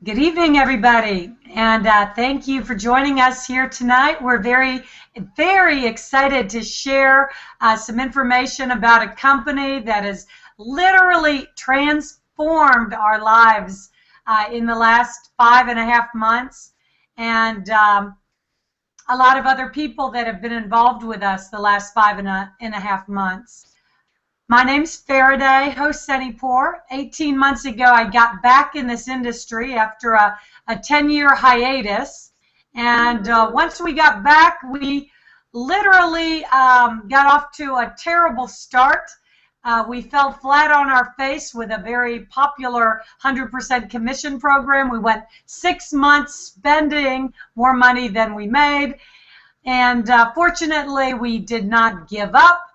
Good evening, everybody, and thank you for joining us here tonight. We're very excited to share some information about a company that has literally transformed our lives in the last 5.5 months, and a lot of other people that have been involved with us the last 5.5 months. My name's Faraday Hosseinipour. 18 months ago, I got back in this industry after a 10-year hiatus. And once we got back, we literally got off to a terrible start. We fell flat on our face with a very popular 100% commission program. We went 6 months spending more money than we made. And fortunately, we did not give up.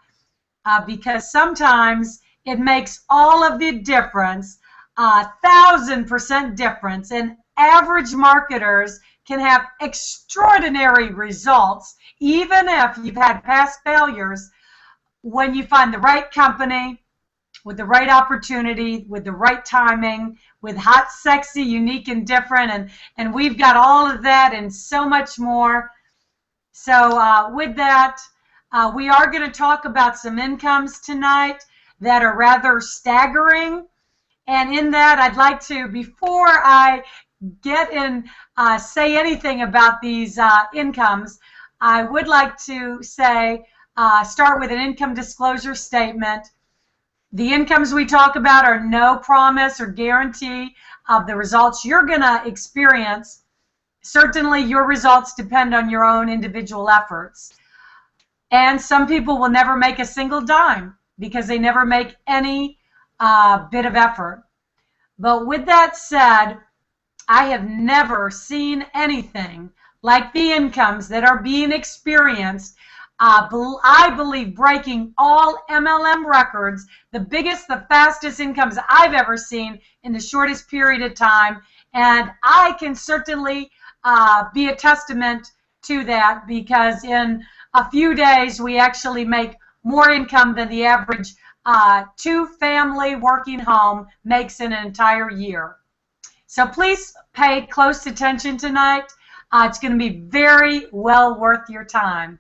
Because sometimes it makes all of the difference, 1,000% difference, and average marketers can have extraordinary results, even if you've had past failures, when you find the right company, with the right opportunity, with the right timing, with hot, sexy, unique, and different, and we've got all of that and so much more. So with that, we are going to talk about some incomes tonight that are rather staggering. And in that, I'd like to, before I get in, say anything about these incomes, I would like to say, start with an income disclosure statement. The incomes we talk about are no promise or guarantee of the results you're going to experience. Certainly, your results depend on your own individual efforts. And some people will never make a single dime because they never make any bit of effort. But with that said, I have never seen anything like the incomes that are being experienced. I believe breaking all MLM records, the biggest, the fastest incomes I've ever seen in the shortest period of time. And I can certainly be a testament to that, because in a few days we actually make more income than the average two-family working home makes in an entire year. So please pay close attention tonight. It's going to be very well worth your time.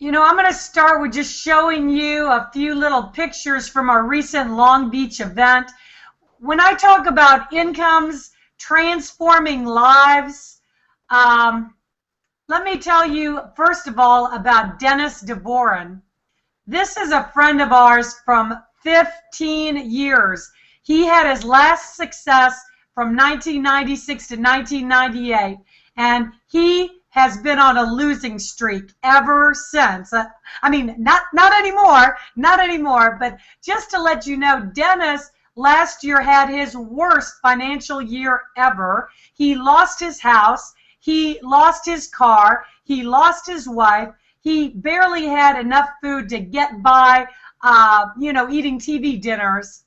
You know, I'm going to start with just showing you a few little pictures from our recent Long Beach event. When I talk about incomes transforming lives, let me tell you, first of all, about Dennis DeVoren. This is a friend of ours from 15 years. He had his last success from 1996 to 1998, and he has been on a losing streak ever since. I mean, not anymore, but just to let you know, Dennis last year had his worst financial year ever. He lost his house, he lost his car, he lost his wife, he barely had enough food to get by, eating TV dinners.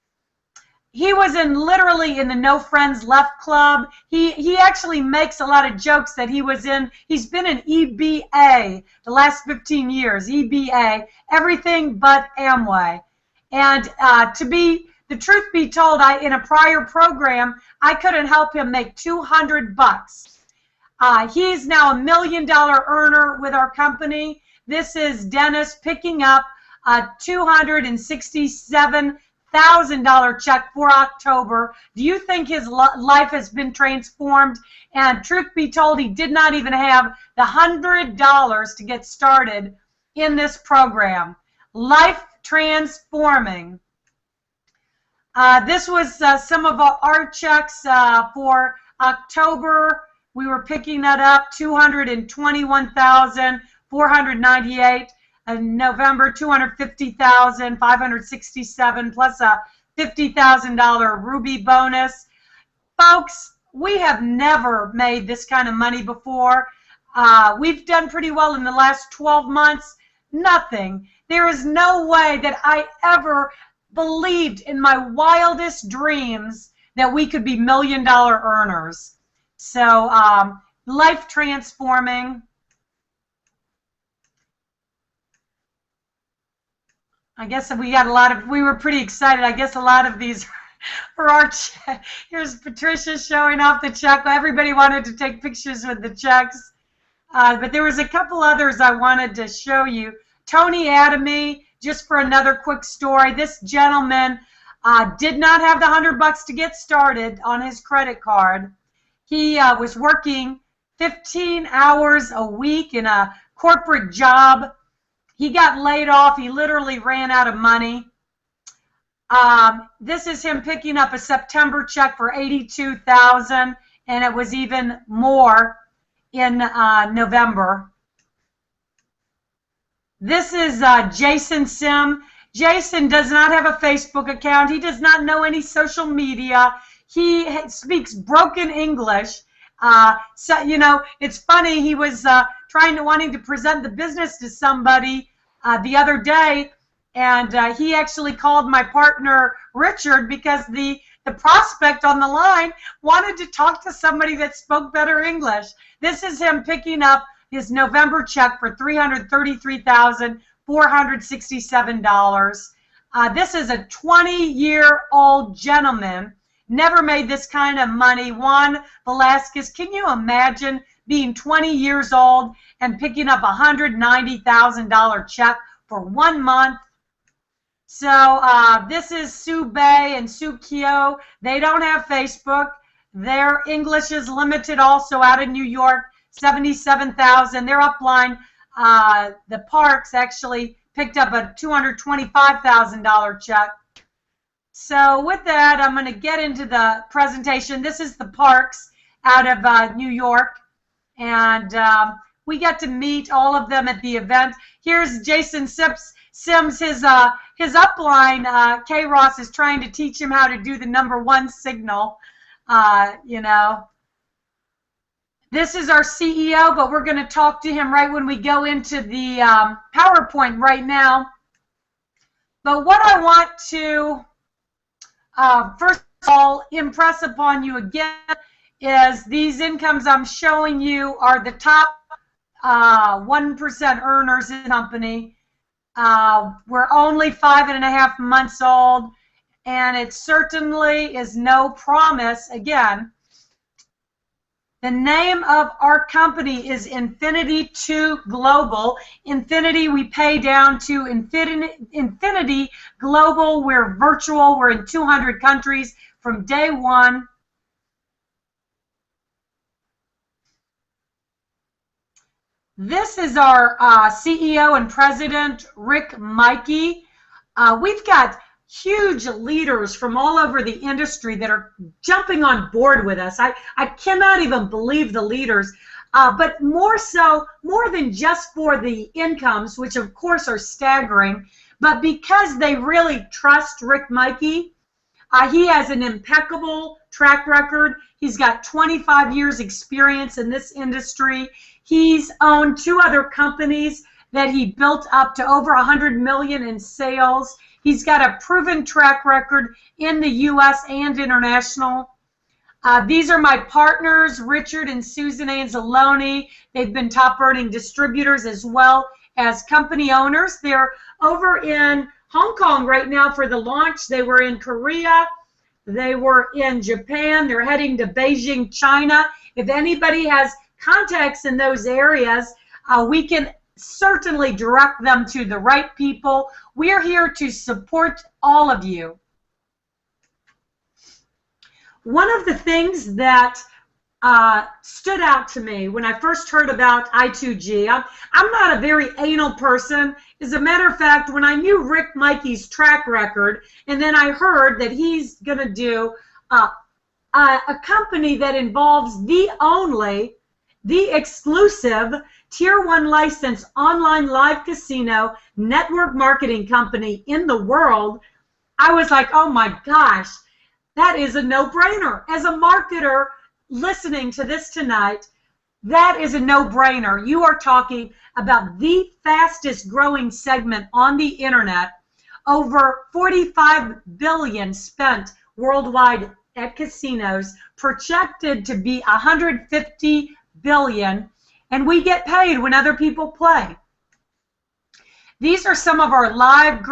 He was literally in the No Friends Left Club. He actually makes a lot of jokes that he's been in EBA the last 15 years, EBA, everything but Amway. And the truth be told, in a prior program, I couldn't help him make $200. He's now $1 million earner with our company. This is Dennis picking up a $267,000 check for October. Do you think his life has been transformed? And truth be told, he did not even have the $100 to get started in this program. Life transforming. This was some of our checks for October. We were picking that up, $221,498. In November, $250,567 plus a $50,000 Ruby bonus. Folks, we have never made this kind of money before. We've done pretty well in the last 12 months. Nothing. There is no way that I ever believed in my wildest dreams that we could be $1 million earners. So life transforming. I guess we got a lot of, we were pretty excited. I guess a lot of these are our check. Here's Patricia showing off the check. Everybody wanted to take pictures with the checks. But there was a couple others I wanted to show you. Tony Adamy, just for another quick story, this gentleman did not have the $100 to get started on his credit card. He was working 15 hours a week in a corporate job. He got laid off. He literally ran out of money. This is him picking up a September check for $82,000, and it was even more in November. This is Jason Sim. Jason does not have a Facebook account. He does not know any social media. He speaks broken English. So, you know, it's funny. He was wanting to present the business to somebody the other day, and he actually called my partner Richard because the prospect on the line wanted to talk to somebody that spoke better English. This is him picking up his November check for $333,467. This is a 20-year-old gentleman, never made this kind of money. Juan Velasquez, can you imagine being 20 years old and picking up a $190,000 check for 1 month? So this is Sue Bay and Sue Kyo. They don't have Facebook. Their English is limited also out in New York, $77,000. Their upline, the Parks, actually picked up a $225,000 check. So with that, I'm going to get into the presentation. This is the Parks out of New York, and we got to meet all of them at the event. Here's Jason Sims. His upline, K. Ross, is trying to teach him how to do the #1 signal. You know, this is our CEO, but we're going to talk to him right when we go into the PowerPoint right now. But what I want to first of all impress upon you again is these incomes I'm showing you are the top 1% earners in the company. We're only 5.5 months old, and it certainly is no promise. Again, the name of our company is Infinity 2 Global. Infinity, we pay down to Infinity Global. We're virtual. We're in 200 countries from day one. This is our CEO and President, Rick Mikey. We've got huge leaders from all over the industry that are jumping on board with us. I cannot even believe the leaders, but more than just for the incomes, which of course are staggering, but because they really trust Rick Mikey. He has an impeccable track record. He's got 25 years experience in this industry. He's owned 2 other companies that he built up to over $100 million in sales. He's got a proven track record in the U.S. and international. These are my partners, Richard and Susan Anzalone. They've been top earning distributors as well as company owners. They're over in Hong Kong right now for the launch. They were in Korea. They were in Japan. They're heading to Beijing, China. If anybody has contacts in those areas, we can certainly direct them to the right people. We're here to support all of you. One of the things that stood out to me when I first heard about I2G, I'm not a very anal person. As a matter of fact, when I knew Rick Mikey's track record, and then I heard that he's going to do a company that involves the exclusive Tier 1 licensed online live casino network marketing company in the world, I was like, oh my gosh, that is a no-brainer. As a marketer listening to this tonight, that is a no-brainer. You are talking about the fastest growing segment on the internet. Over $45 billion spent worldwide at casinos, projected to be $150 billion, and we get paid when other people play. These are some of our live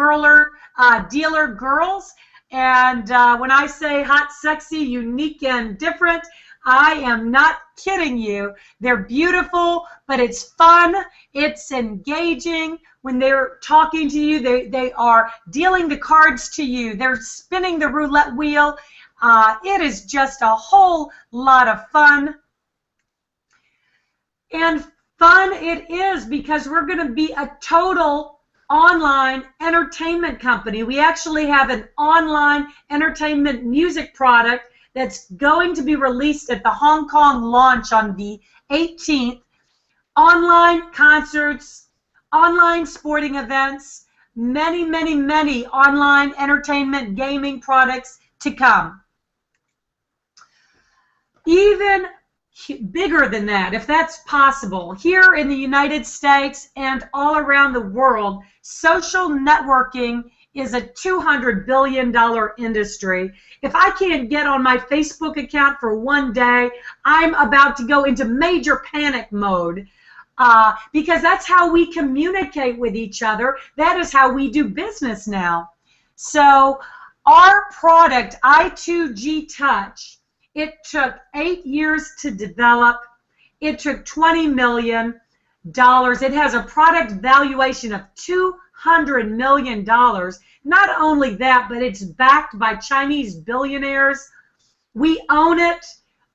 dealer girls. And when I say hot, sexy, unique, and different, I am not kidding you. They're beautiful, but it's fun. It's engaging. When they're talking to you, they are dealing the cards to you. They're spinning the roulette wheel. It is just a whole lot of fun. And fun it is because we're going to be a total online entertainment company. We actually have an online entertainment music product that's going to be released at the Hong Kong launch on the 18th. Online concerts, online sporting events, many, many, many online entertainment gaming products to come. Even bigger than that, if that's possible, here in the United States and all around the world, social networking is a $200 billion industry. If I can't get on my Facebook account for one day, I'm about to go into major panic mode because that's how we communicate with each other. That is how we do business now. So our product, I2G Touch, it took 8 years to develop. It took $20 million. It has a product valuation of $200 million. Not only that, but it's backed by Chinese billionaires. We own it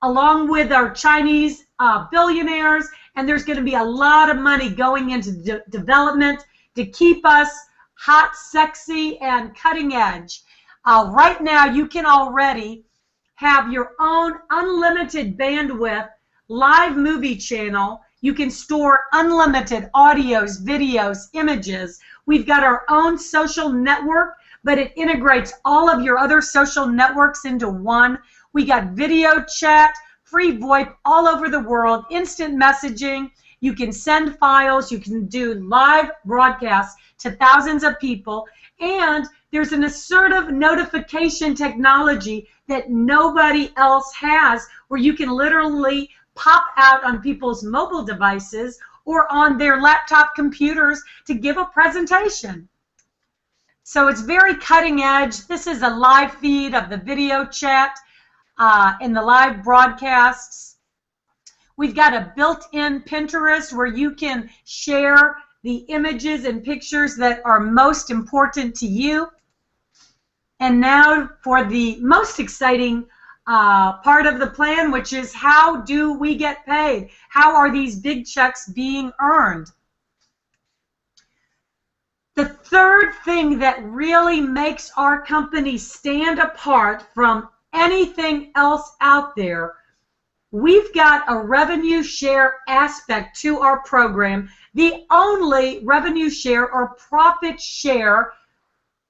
along with our Chinese billionaires, and there's going to be a lot of money going into development to keep us hot, sexy, and cutting edge. Right now, you can already have your own unlimited bandwidth live movie channel. You can store unlimited audios, videos, images. We've got our own social network, but it integrates all of your other social networks into one. We got video chat, free VoIP all over the world, instant messaging. You can send files. You can do live broadcasts to thousands of people. And there's an assertive notification technology that nobody else has, where you can literally pop out on people's mobile devices or on their laptop computers to give a presentation. So it's very cutting edge. This is a live feed of the video chat in the live broadcasts. We've got a built-in Pinterest where you can share the images and pictures that are most important to you. And now for the most exciting part of the plan, which is how do we get paid? How are these big checks being earned? The third thing that really makes our company stand apart from anything else out there, we've got a revenue share aspect to our program, the only revenue share or profit share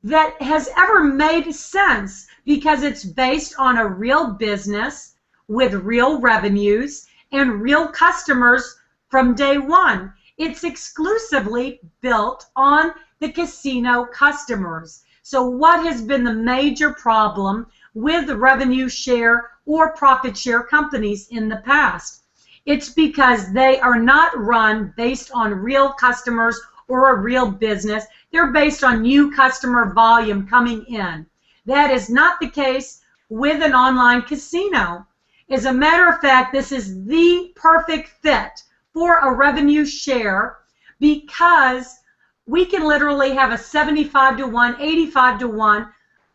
that has ever made sense, because it's based on a real business with real revenues and real customers from day one. It's exclusively built on the casino customers. So what has been the major problem with the revenue share or profit share companies in the past? It's because they are not run based on real customers or a real business. They're based on new customer volume coming in. That is not the case with an online casino. As a matter of fact, this is the perfect fit for a revenue share, because we can literally have a 75 to 1, 85 to 1,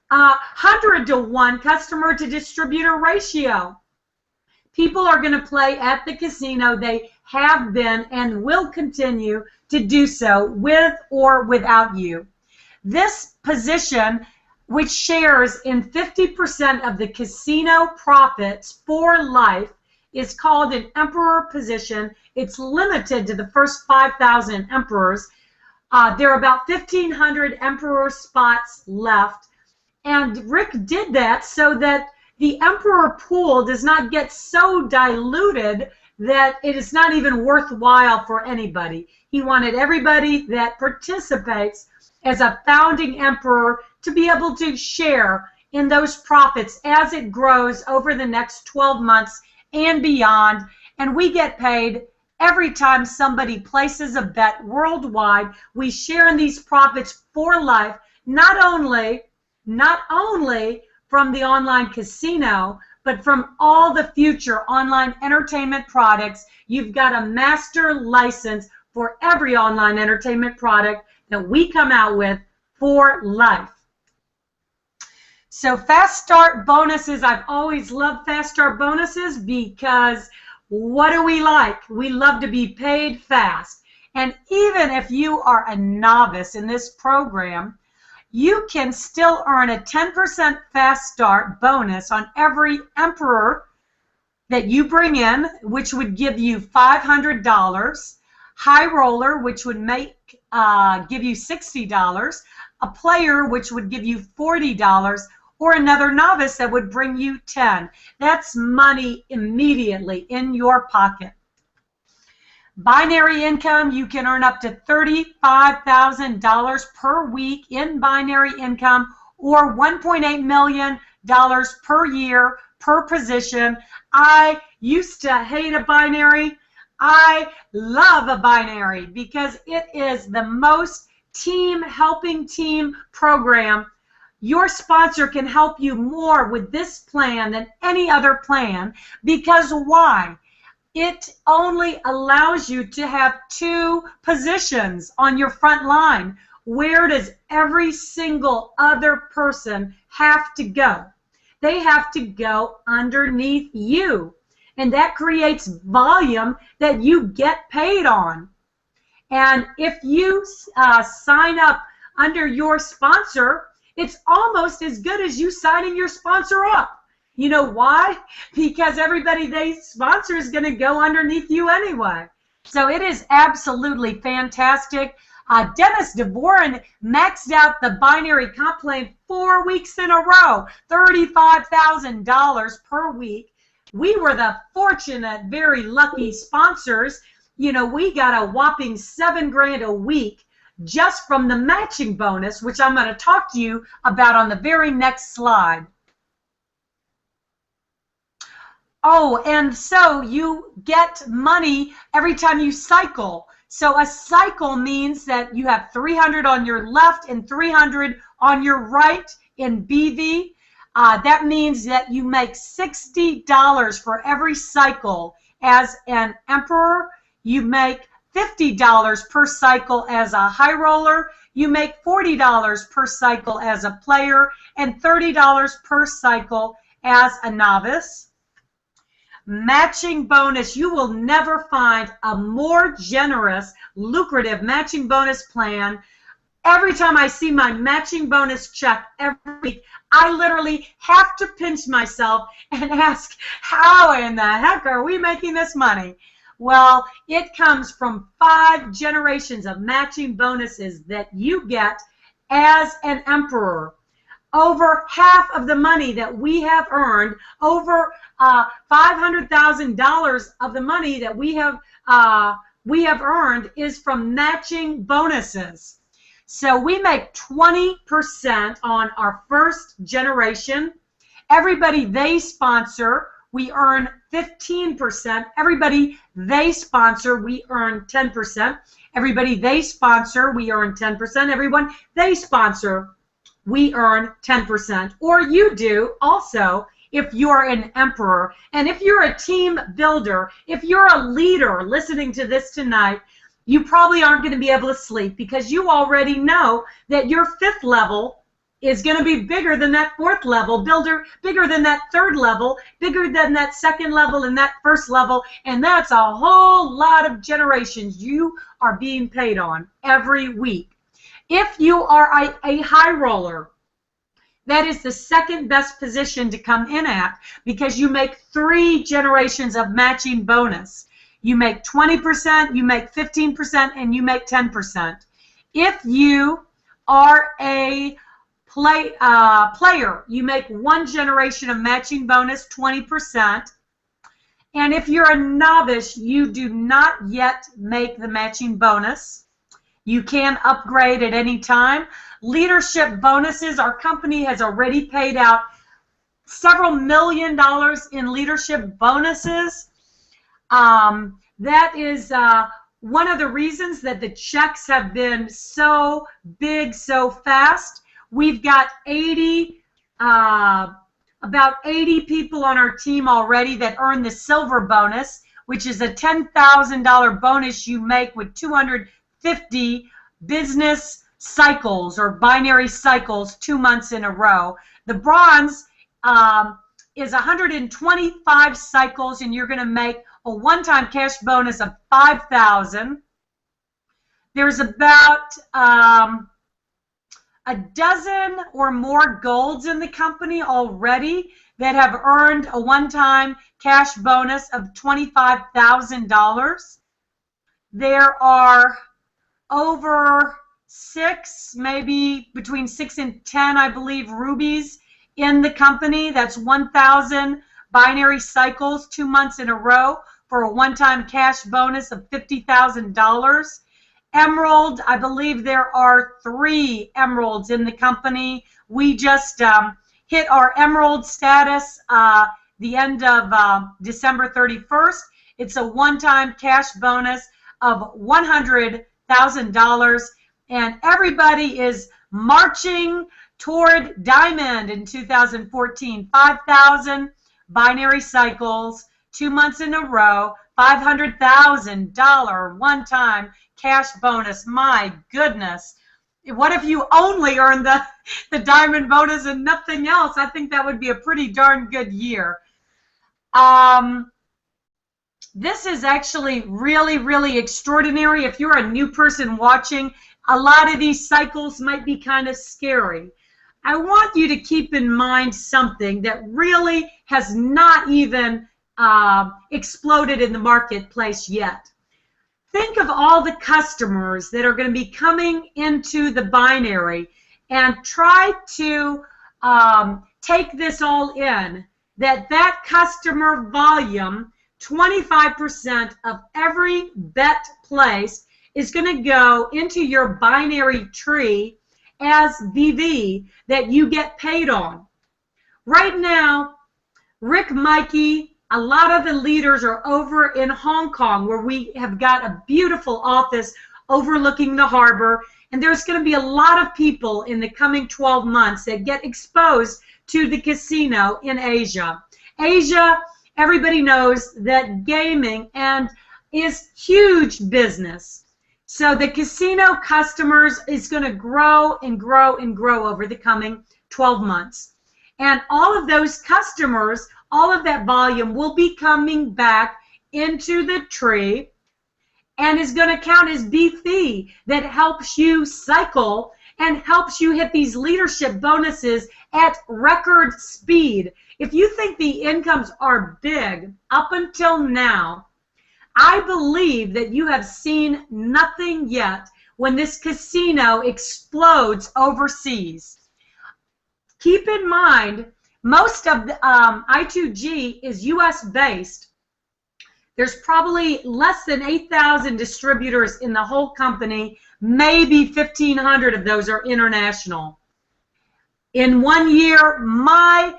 100 to 1 customer to distributor ratio. People are going to play at the casino. They have been and will continue to do so with or without you. This position, which shares in 50% of the casino profits for life, is called an emperor position. It's limited to the first 5,000 emperors. There are about 1,500 emperor spots left. And Rick did that so that the emperor pool does not get so diluted that it is not even worthwhile for anybody. He wanted everybody that participates as a founding emperor to be able to share in those profits as it grows over the next 12 months and beyond. And we get paid every time somebody places a bet worldwide, we share in these profits for life, not only from the online casino, but from all the future online entertainment products. You've got a master license for every online entertainment product that we come out with for life. So fast start bonuses, I've always loved fast start bonuses because what do we like? We love to be paid fast. And even if you are a novice in this program, you can still earn a 10% fast start bonus on every emperor that you bring in, which would give you $500, high roller, which would give you $60, a player, which would give you $40, or another novice that would bring you $10. That's money immediately in your pocket. Binary income, you can earn up to $35,000 per week in binary income, or $1.8 million per year per position. I used to hate a binary. I love a binary because it is the most helping team program. Your sponsor can help you more with this plan than any other plan, because why? It only allows you to have 2 positions on your front line. Where does every single other person have to go? They have to go underneath you, and that creates volume that you get paid on. And if you sign up under your sponsor, it's almost as good as you signing your sponsor up. You know why? Because everybody they sponsor is going to go underneath you anyway. So it is absolutely fantastic. Dennis DeVoren maxed out the binary comp plan 4 weeks in a row, $35,000 per week. We were the fortunate, very lucky sponsors. You know, we got a whopping $7 grand a week just from the matching bonus, which I'm going to talk to you about on the very next slide. Oh, and so you get money every time you cycle. So a cycle means that you have 300 on your left and 300 on your right in BV. That means that you make $60 for every cycle as an emperor. You make $50 per cycle as a high roller. You make $40 per cycle as a player and $30 per cycle as a novice. Matching bonus, you will never find a more generous, lucrative matching bonus plan. Every time I see my matching bonus check every week, I literally have to pinch myself and ask, how in the heck are we making this money? Well, it comes from 5 generations of matching bonuses that you get as an emperor. Over half of the money that we have earned, over $500,000 of the money that we have earned is from matching bonuses. So we make 20% on our first generation. Everybody they sponsor, we earn 15%. Everybody they sponsor, we earn 10%. Everybody they sponsor, we earn 10%. Everyone they sponsor, we earn 10%. Or you do also if you're an emperor. And if you're a team builder, if you're a leader listening to this tonight, you probably aren't going to be able to sleep because you already know that your 5th level is going to be bigger than that 4th level, bigger than that 3rd level, bigger than that 2nd level and that 1st level, and that's a whole lot of generations you are being paid on every week. If you are a high roller, that is the 2nd best position to come in at because you make 3 generations of matching bonus. You make 20%, you make 15%, and you make 10%. If you are a player, you make 1 generation of matching bonus, 20%. And if you're a novice, you do not yet make the matching bonus. You can upgrade at any time. Leadership bonuses, our company has already paid out several $1 million in leadership bonuses. that is one of the reasons that the checks have been so big so fast. We've got about 80 people on our team already that earn the silver bonus, which is a $10,000 bonus you make with 250 business cycles or binary cycles 2 months in a row. The bronze is 125 cycles, and you're going to make a one-time cash bonus of $5,000. There's about a dozen or more golds in the company already that have earned a one-time cash bonus of $25,000. There are over 6, maybe between 6 and 10, I believe, rubies in the company. That's 1,000 binary cycles 2 months in a row for a one-time cash bonus of $50,000. Emerald, I believe there are 3 emeralds in the company. We just hit our emerald status the end of December 31st. It's a one-time cash bonus of $100,000, and everybody is marching toward diamond in 2014. 5,000 binary cycles 2 months in a row, $500,000 one-time cash bonus. My goodness. What if you only earned the diamond bonus and nothing else? I think that would be a pretty darn good year. This is actually really, really extraordinary. If you're a new person watching, a lot of these cycles might be kind of scary. I want you to keep in mind something that really has not even exploded in the marketplace yet. Think of all the customers that are going to be coming into the binary, and try to take this all in, that customer volume, 25% of every bet placed is going to go into your binary tree as BV that you get paid on. Right now, Rick, Mikey, a lot of the leaders are over in Hong Kong, where we have got a beautiful office overlooking the harbor, and there's going to be a lot of people in the coming 12 months that get exposed to the casino in Asia. Asia, everybody knows that gaming is huge business. So the casino customers is going to grow and grow and grow over the coming 12 months. And all of those customers, all of that volume will be coming back into the tree and is going to count as BV that helps you cycle and helps you hit these leadership bonuses at record speed. If you think the incomes are big up until now, I believe that you have seen nothing yet when this casino explodes overseas. Keep in mind, most of the I2G is U.S. based. There's probably less than 8,000 distributors in the whole company. Maybe 1,500 of those are international. In 1 year, I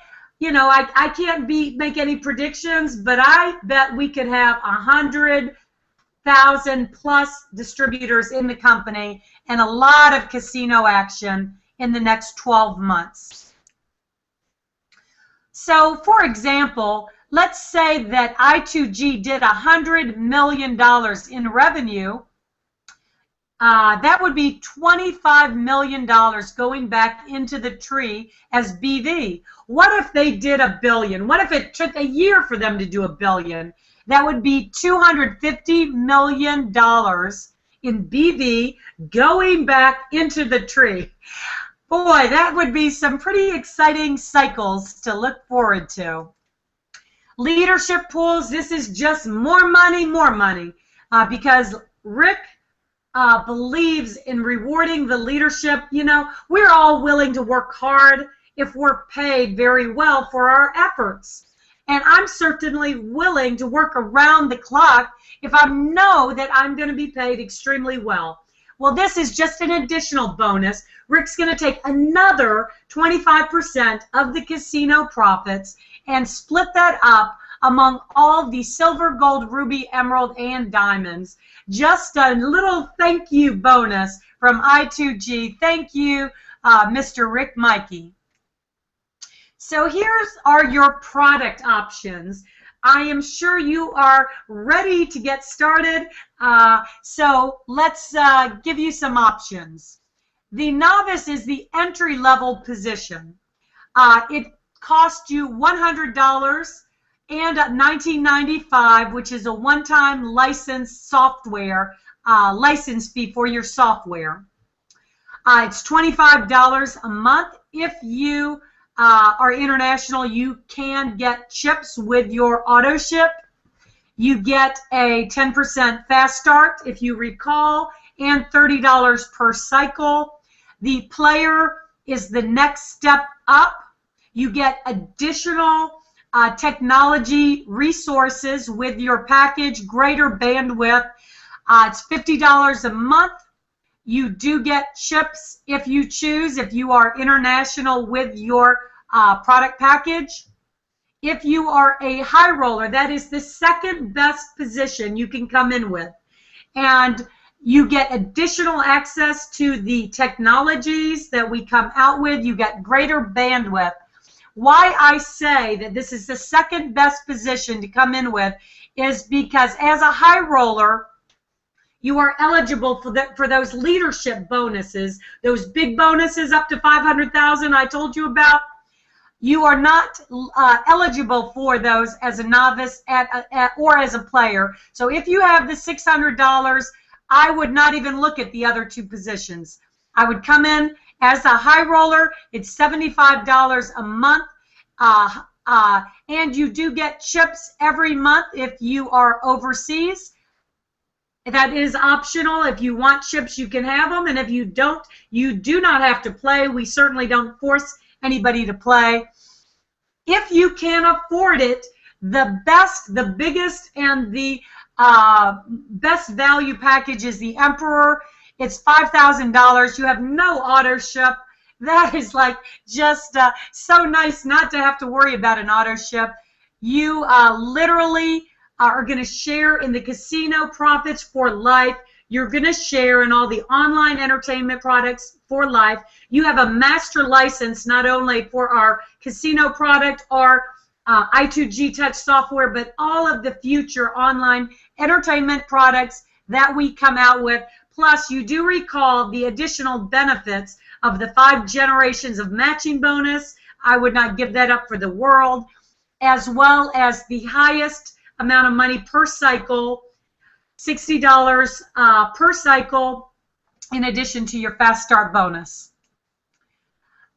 can't make any predictions, but I bet we could have 100,000 plus distributors in the company and a lot of casino action in the next 12 months. So, for example, let's say that I2G did $100 million in revenue. That would be $25 million going back into the tree as BV. What if they did $1 billion? What if it took a year for them to do $1 billion? That would be $250 million in BV going back into the tree. Boy, that would be some pretty exciting cycles to look forward to. Leadership pools, this is just more money, because Rick believes in rewarding the leadership. We're all willing to work hard if we're paid very well for our efforts. And I'm certainly willing to work around the clock if I know that I'm going to be paid extremely well. Well, this is just an additional bonus. Rick's going to take another 25% of the casino profits and split that up among all the silver, gold, ruby, emerald, and diamonds. Just a little thank you bonus from I2G. Thank you, Mr. Rick Mikey. So here's are your product options. I am sure you are ready to get started. So let's give you some options. The novice is the entry-level position. It costs you $100 and $19.95, which is a one-time licensed software license fee for your software. It's $25 a month. If you are international, you can get chips with your auto ship. You get a 10% fast start, if you recall, and $30 per cycle. The player is the next step up. You get additional technology resources with your package, greater bandwidth. It's $50 a month. You do get chips if you choose, if you are international with your product package. If you are a high roller, that is the second best position you can come in with. And you get additional access to the technologies that we come out with. You get greater bandwidth. Why I say that this is the second best position to come in with is because as a high roller, you are eligible for those leadership bonuses, those big bonuses up to $500,000 I told you about. You are not eligible for those as a novice or as a player. So if you have the $600, I would not even look at the other two positions. I would come in as a high roller. It's $75 a month. And you do get chips every month if you are overseas. That is optional. If you want chips, you can have them. And if you don't, you do not have to play. We certainly don't force anybody to play. If you can afford it, the best, the biggest, and the best value package is the Emperor. It's $5,000. You have no auto ship. That is like just so nice not to have to worry about an auto ship. You literally are going to share in the casino profits for life. You're going to share in all the online entertainment products for life. You have a master license not only for our casino product or I2G Touch software, but all of the future online entertainment products that we come out with. Plus, you do recall the additional benefits of the 5 generations of matching bonus. I would not give that up for the world, as well as the highest amount of money per cycle, $60 per cycle, in addition to your fast start bonus.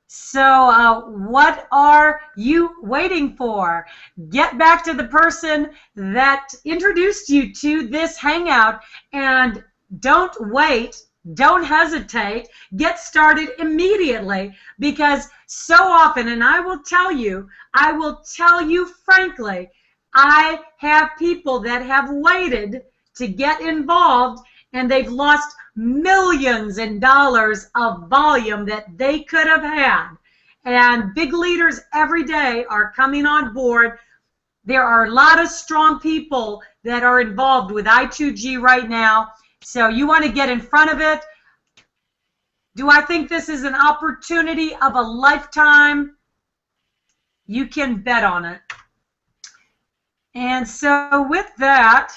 So what are you waiting for? Get back to the person that introduced you to this hangout, and don't wait, don't hesitate, get started immediately, because so often, and I will tell you frankly, I have people that have waited to get involved, and they've lost millions in dollars of volume that they could have had. And big leaders every day are coming on board. There are a lot of strong people that are involved with I2G right now, so you want to get in front of it. Do I think this is an opportunity of a lifetime? You can bet on it. And so with that,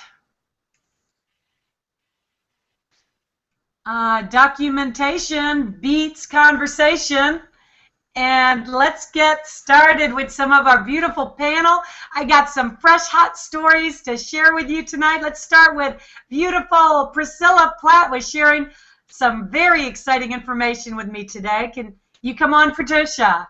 documentation beats conversation. And let's get started with some of our beautiful panel. I got some fresh, hot stories to share with you tonight. Let's start with beautiful Priscilla Platt was sharing some very exciting information with me today. Can you come on, Patricia?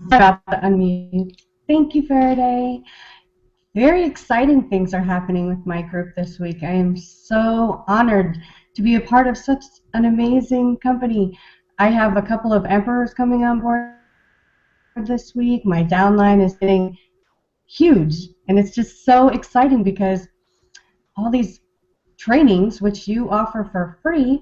About to unmute. Thank you, Faraday. Very exciting things are happening with my group this week. I am so honored to be a part of such an amazing company. I have a couple of emperors coming on board this week. My downline is getting huge, and it's just so exciting because all these trainings, which you offer for free,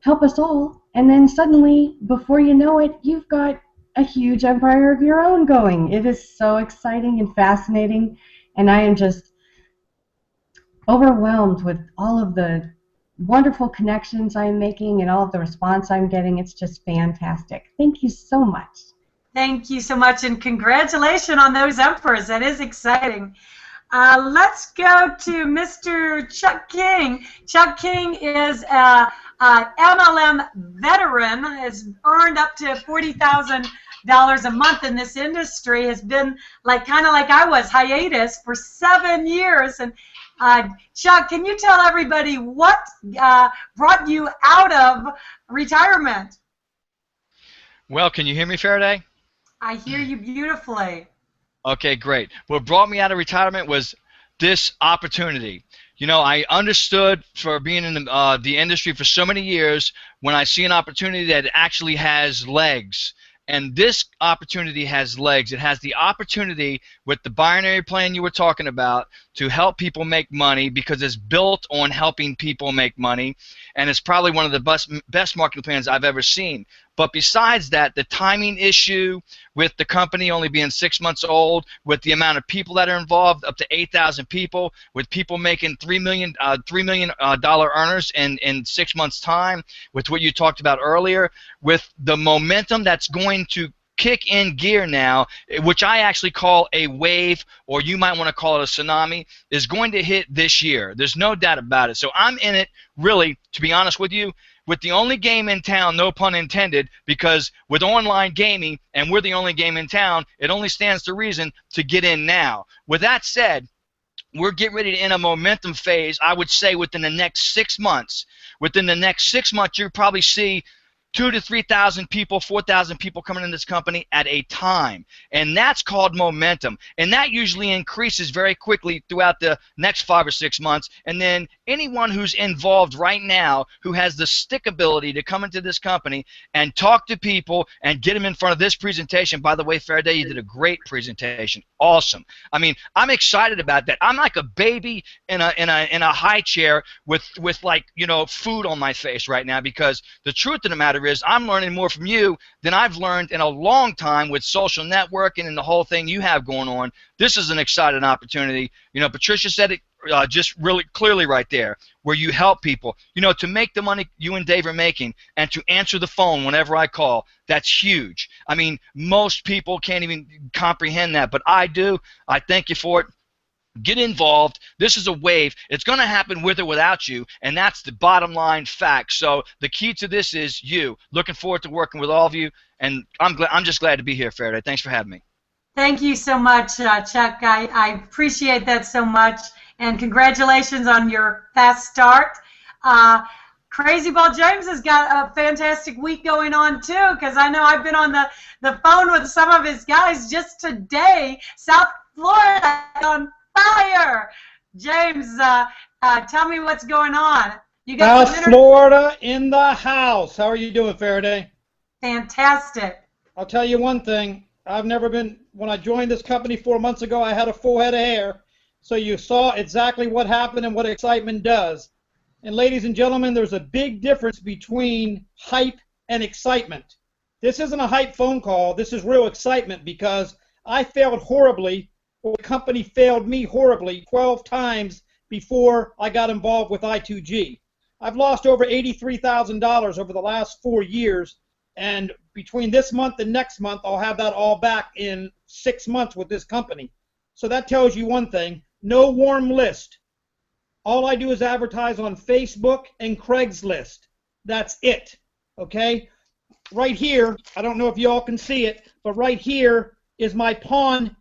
help us all. And then suddenly, before you know it, you've got a huge empire of your own going. It is so exciting and fascinating. And I am just overwhelmed with all of the wonderful connections I'm making and all of the response I'm getting. It's just fantastic. Thank you so much. Thank you so much, and congratulations on those emperors. That is exciting. Let's go to Mr. Chuck King. Chuck King is a MLM veteran, has earned up to $40,000 a month in this industry, has been kind of like I was, hiatus for 7 years. And Chuck, can you tell everybody what brought you out of retirement? Well, can you hear me, Faraday? I hear you beautifully. Okay, great. What brought me out of retirement was this opportunity. You know, I understood, for being in the industry for so many years, when I see an opportunity that actually has legs. And this opportunity has legs. It has the opportunity, with the binary plan you were talking about, to help people make money, because it's built on helping people make money. And it's probably one of the best marketing plans I've ever seen. But besides that, the timing issue with the company only being 6 months old, with the amount of people that are involved, up to 8,000 people, with people making $3 million earners in 6 months' time, with what you talked about earlier, with the momentum that's going to kick in gear now, which I actually call a wave, or you might want to call it a tsunami, is going to hit this year. There's no doubt about it. So I'm in it, really, to be honest with you, with the only game in town, no pun intended, because with online gaming, and we're the only game in town, it only stands to reason to get in now. With that said, we're getting ready to enter a momentum phase, I would say, within the next 6 months. Within the next 6 months, you'll probably see 2,000 to 3,000 people, 4,000 people coming in this company at a time. And that's called momentum. And that usually increases very quickly throughout the next 5 or 6 months. And then anyone who's involved right now who has the stick ability to come into this company and talk to people and get them in front of this presentation. By the way, Faraday, you did a great presentation. Awesome. I mean, I'm excited about that. I'm like a baby in a high chair with like, you know, food on my face right now, because the truth of the matter is I'm learning more from you than I've learned in a long time with social networking and the whole thing you have going on. This is an exciting opportunity. You know, Patricia said it just really clearly right there, where you help people, you know, to make the money you and Dave are making, and to answer the phone whenever I call. That's huge. I mean, most people can't even comprehend that, but I do. I thank you for it. Get involved. This is a wave. It's going to happen with or without you, and that's the bottom line fact. So the key to this is you. Looking forward to working with all of you, and I'm just glad to be here, Faraday. Thanks for having me. Thank you so much, Chuck. I appreciate that so much, and congratulations on your fast start. Crazy Ball James has got a fantastic week going on too, because I know I've been on the phone with some of his guys just today. South Florida on fire. James, tell me what's going on. You got South Florida in the house. How are you doing, Faraday? Fantastic. I'll tell you one thing. I've never been, when I joined this company 4 months ago, I had a full head of hair. So you saw exactly what happened and what excitement does. And ladies and gentlemen, there's a big difference between hype and excitement. This isn't a hype phone call. This is real excitement, because I failed horribly, or the company failed me horribly 12 times before I got involved with I2G. I've lost over $83,000 over the last 4 years, and between this month and next month, I'll have that all back in 6 months with this company. So that tells you one thing: no warm list. All I do is advertise on Facebook and Craigslist. That's it, okay? Right here, I don't know if you all can see it, but right here is my pawn,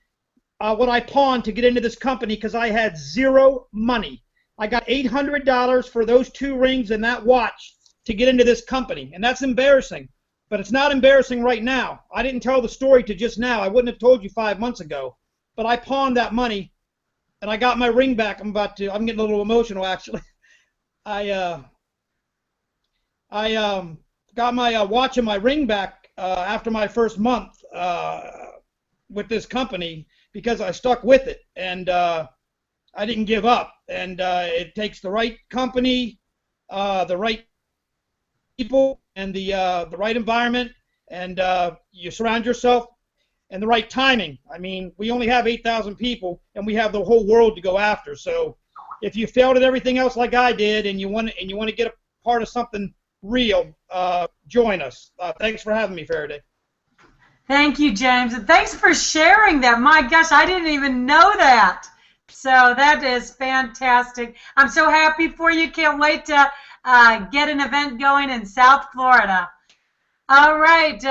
what I pawned to get into this company, because I had zero money. I got $800 for those 2 rings and that watch to get into this company, and that's embarrassing. But it's not embarrassing right now. I didn't tell the story to just now. I wouldn't have told you 5 months ago. But I pawned that money, and I got my ring back. I'm getting a little emotional, actually. I got my watch and my ring back after my first month with this company, because I stuck with it. And I didn't give up. And it takes the right company, the right people, and the right environment, and you surround yourself, and the right timing. I mean, we only have 8,000 people, and we have the whole world to go after. So if you failed at everything else like I did, and you want to get a part of something real, join us. Thanks for having me, Faraday. Thank you, James, and thanks for sharing that. My gosh, I didn't even know that. So that is fantastic. I'm so happy for you. Can't wait to get an event going in South Florida. All right,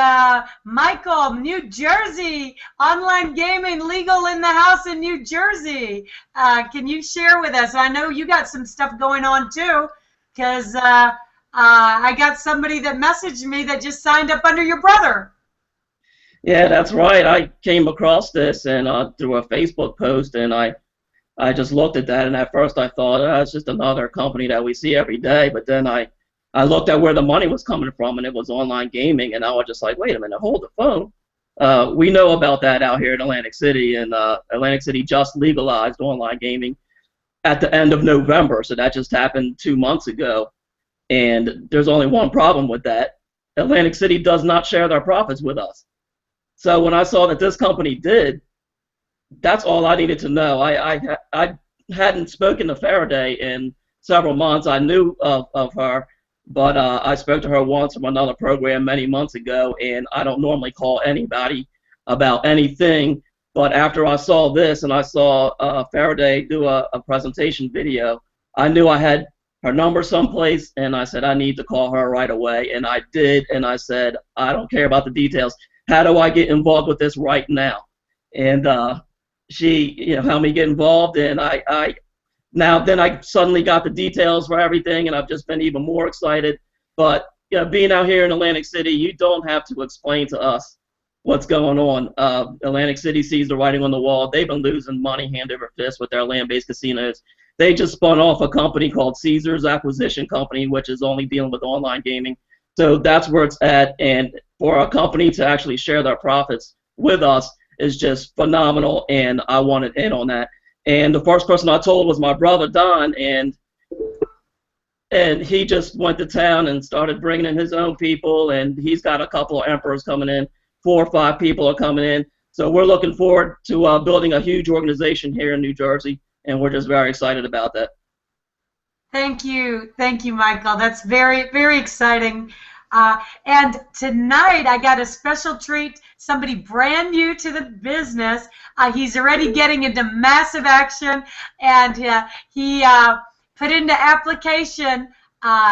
Michael, New Jersey, online gaming legal in the house in New Jersey. Can you share with us? I know you got some stuff going on too, because I got somebody that messaged me that just signed up under your brother. Yeah, that's right. I came across this and through a Facebook post, and I just looked at that, and at first I thought, oh, it's just another company that we see every day. But then I looked at where the money was coming from, and it was online gaming, and I was just like, wait a minute, hold the phone. We know about that out here in Atlantic City, and Atlantic City just legalized online gaming at the end of November, so that just happened 2 months ago. And there's only one problem with that. Atlantic City does not share their profits with us. So when I saw that this company did, that's all I needed to know. I hadn't spoken to Faraday in several months. I knew of her, but I spoke to her once from another program many months ago, and I don't normally call anybody about anything. But after I saw this and I saw Faraday do a presentation video, I knew I had her number someplace, and I said, I need to call her right away. And I did, and I said, I don't care about the details. How do I get involved with this right now? And she, helped me get involved, and then I suddenly got the details for everything, and I've just been even more excited. But being out here in Atlantic City, you don't have to explain to us what's going on. Atlantic City sees the writing on the wall. They've been losing money hand over fist with their land-based casinos. They just spun off a company called Caesars Acquisition Company, which is only dealing with online gaming. So that's where it's at, and for a company to actually share their profits with us is just phenomenal, and I wanted in on that. And the first person I told was my brother Don, and he just went to town and started bringing in his own people, and he's got a couple of emperors coming in. 4 or 5 people are coming in. So we're looking forward to building a huge organization here in New Jersey, and we're just very excited about that. Thank you, Michael. That's very, very exciting. And tonight I got a special treat, somebody brand new to the business. He's already getting into massive action, and he put into application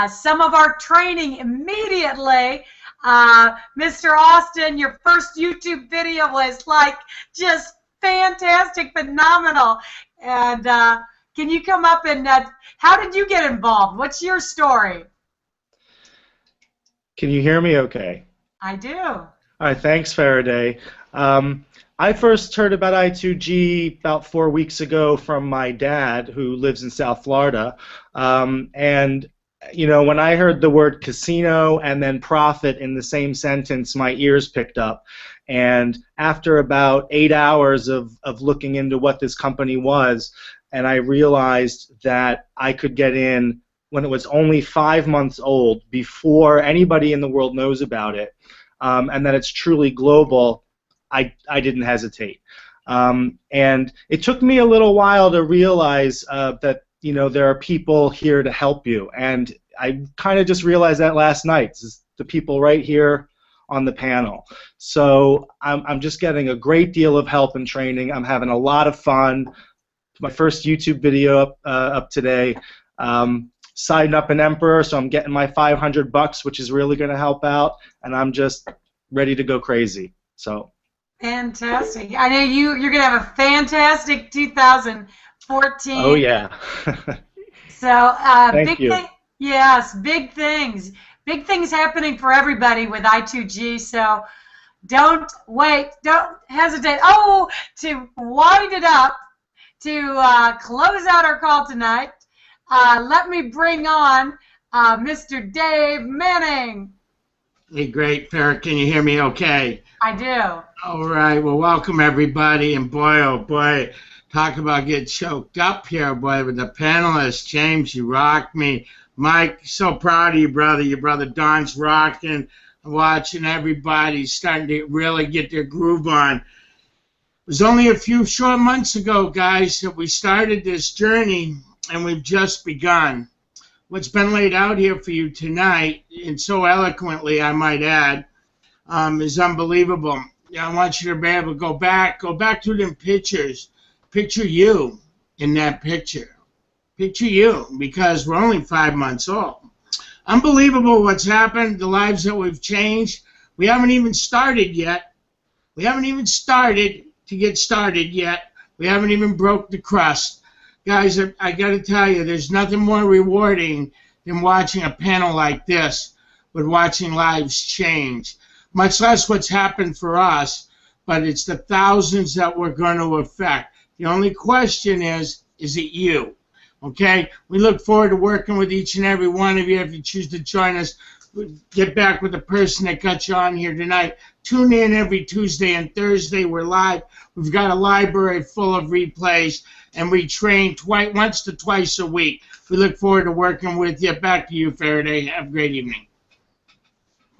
some of our training immediately. Mr. Austin, your first YouTube video was like just fantastic, phenomenal. And can you come up and how did you get involved? What's your story? Can you hear me okay? I do. All right, thanks, Faraday. I first heard about I2G about 4 weeks ago from my dad, who lives in South Florida. And, when I heard the word casino and then profit in the same sentence, my ears picked up. And after about 8 hours of looking into what this company was, and I realized that I could get in when it was only 5 months old, before anybody in the world knows about it, and that it's truly global, I didn't hesitate. And it took me a little while to realize that there are people here to help you, and I kind of just realized that last night. This is the people right here on the panel. So I'm just getting a great deal of help and training. I'm having a lot of fun. My first YouTube video up today. Signed up an emperor, so I'm getting my $500, which is really going to help out, and I'm just ready to go crazy. So fantastic! I know you're going to have a fantastic 2014. Oh yeah. So Thank you. Yes, big things happening for everybody with I2G. So don't wait, don't hesitate. Oh, to wind it up, to close out our call tonight. Let me bring on Mr. Dave Manning. Hey, great, Farrah. Can you hear me okay? I do. All right. Well, welcome everybody. And boy, oh boy, talk about getting choked up here, boy, with the panelists. James, you rock me. Mike, so proud of you, brother. Your brother Don's rocking. I'm watching everybody starting to really get their groove on. It was only a few short months ago, guys, that we started this journey, and we've just begun. What's been laid out here for you tonight, and so eloquently, I might add, is unbelievable. I want you to be able to go back to them pictures. Picture you in that picture. Picture you, because we're only 5 months old. Unbelievable what's happened, the lives that we've changed. We haven't even started yet. We haven't even started to get started yet. We haven't even broke the crust. Guys, I got to tell you, there's nothing more rewarding than watching a panel like this, with watching lives change. Much less what's happened for us, but it's the thousands that we're going to affect. The only question is it you? Okay? We look forward to working with each and every one of you. If you choose to join us, get back with the person that got you on here tonight. Tune in every Tuesday and Thursday. We're live. We've got a library full of replays, and we train once to twice a week. We look forward to working with you. Back to you, Faraday. Have a great evening.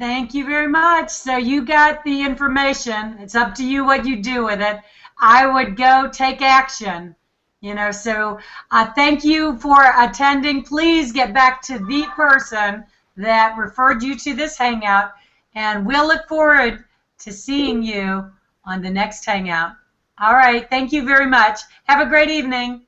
Thank you very much. So you got the information. It's up to you what you do with it. I would go take action. So thank you for attending. Please get back to the person that referred you to this hangout, and we'll look forward to seeing you on the next hangout. All right. Thank you very much. Have a great evening.